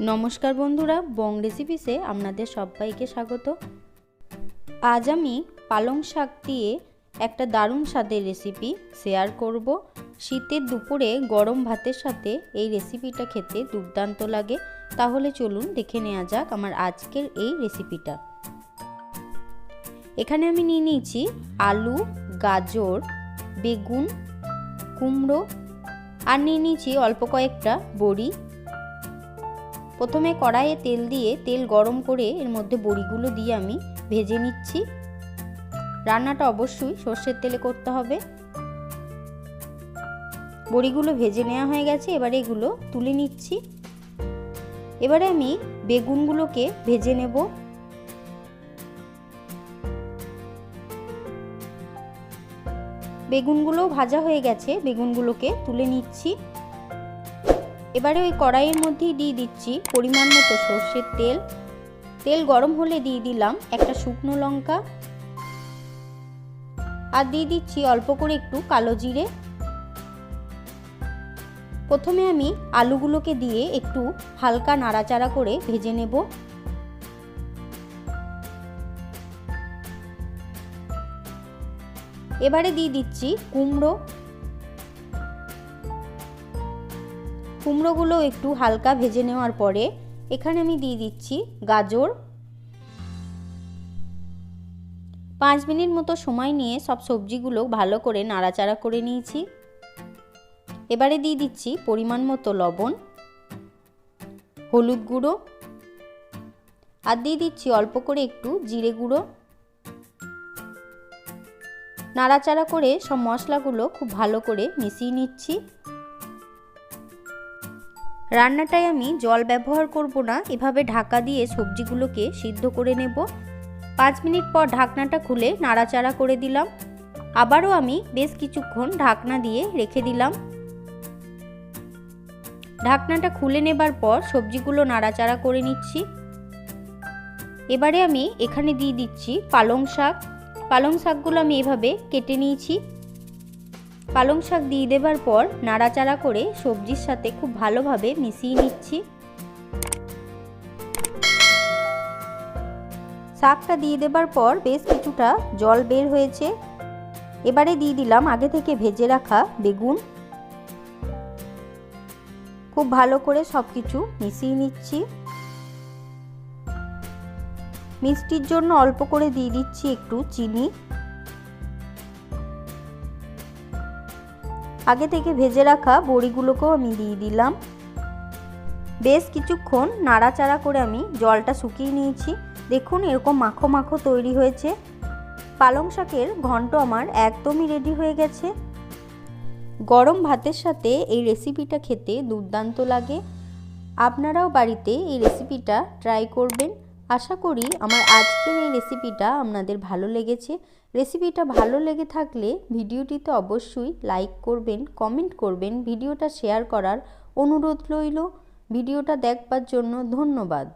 নমস্কার বন্ধুরা, বং রেসিপিসে আপনাদের সবাইকে স্বাগত। আজ আমি পালং শাক দিয়ে একটা দারুণ স্বাদের রেসিপি শেয়ার করব। শীতের দুপুরে গরম ভাতের সাথে এই রেসিপিটা খেতে দুর্দান্ত লাগে। তাহলে চলুন দেখে নেওয়া যাক আমার আজকের এই রেসিপিটা। এখানে আমি নিয়ে নিয়েছি আলু, গাজর, বেগুন, কুমড়ো আর নিয়ে নিয়েছি অল্প কয়েকটা বড়ি। প্রথমে কড়াইয়ে তেল দিয়ে তেল গরম করে এর মধ্যে বড়িগুলো দিয়ে আমি ভেজে নিচ্ছি। রান্নাটা অবশ্যই সর্ষের তেলে করতে হবে। বড়িগুলো ভেজে নেওয়া হয়ে গেছে, এবারে এগুলো তুলে নিচ্ছি। এবারে আমি বেগুনগুলোকে ভেজে নেব। বেগুনগুলো ভাজা হয়ে গেছে, বেগুনগুলোকে তুলে নিচ্ছি। এবারে ওই কড়াইয়ের মধ্যেই দিয়ে দিচ্ছি পরিমাণ মতো সর্ষের তেল। তেল গরম হলে দিয়ে দিলাম একটা শুকনো লঙ্কা আর দিয়ে দিচ্ছি অল্প করে একটু কালো জিরে। প্রথমে আমি আলুগুলোকে দিয়ে একটু হালকা নাড়াচাড়া করে ভেজে নেব। এবারে দিয়ে দিচ্ছি কুমড়ো। কুমড়োগুলো একটু হালকা ভেজে নেওয়ার পরে এখানে আমি দিয়ে দিচ্ছি গাজর। 5 মিনিট মতো সময় নিয়ে সব সবজিগুলো ভালো করে নাড়াচাড়া করে নিয়েছি। এবারে দিয়ে দিচ্ছি পরিমাণ মতো লবণ, হলুদ গুঁড়ো আর দিয়ে দিচ্ছি অল্প করে একটু জিরে গুঁড়ো। নাড়াচাড়া করে সব মশলাগুলো খুব ভালো করে মিশিয়ে নিচ্ছি। রান্নাটায় আমি জল ব্যবহার করব না, এভাবে ঢাকা দিয়ে সবজিগুলোকে সিদ্ধ করে নেব। 5 মিনিট পর ঢাকনাটা খুলে নাড়াচাড়া করে দিলাম। আবারও আমি বেশ কিছুক্ষণ ঢাকনা দিয়ে রেখে দিলাম। ঢাকনাটা খুলে নেবার পর সবজিগুলো নাড়াচাড়া করে নিচ্ছি। এবারে আমি এখানে দিয়ে দিচ্ছি পালং শাক। পালং শাকগুলো আমি এভাবে কেটে নিয়েছি। পালং শাক দিয়ে দেবার পর নাড়াচাড়া করে সবজির সাথে খুব ভালোভাবে মিশিয়ে নিচ্ছি। শাকটা দিয়ে দেবার পর বেশ কিছুটা জল বের হয়েছে। এবারে দিয়ে দিলাম আগে থেকে ভেজে রাখা বেগুন। খুব ভালো করে সবকিছু মিশিয়ে নিচ্ছি। মিষ্টির জন্য অল্প করে দিয়ে দিচ্ছি একটু চিনি। আগে থেকে ভেজে রাখা বড়িগুলোকেও আমি দিয়ে দিলাম। বেশ কিছুক্ষণ নাড়াচাড়া করে আমি জলটা শুকিয়ে নিয়েছি। দেখুন এরকম মাখো মাখো তৈরি হয়েছে। পালং শাকের ঘন্ট আমার একদমই রেডি হয়ে গেছে। গরম ভাতের সাথে এই রেসিপিটা খেতে দুর্দান্ত লাগে। আপনারাও বাড়িতে এই রেসিপিটা ট্রাই করবেন। আশা করি আমার আজকের এই রেসিপিটা আপনাদের ভালো লেগেছে। রেসিপিটা ভালো লেগে থাকলে ভিডিওটিতে অবশ্যই লাইক করবেন, কমেন্ট করবেন, ভিডিওটা শেয়ার করার অনুরোধ রইল। ভিডিওটা দেখবার জন্য ধন্যবাদ।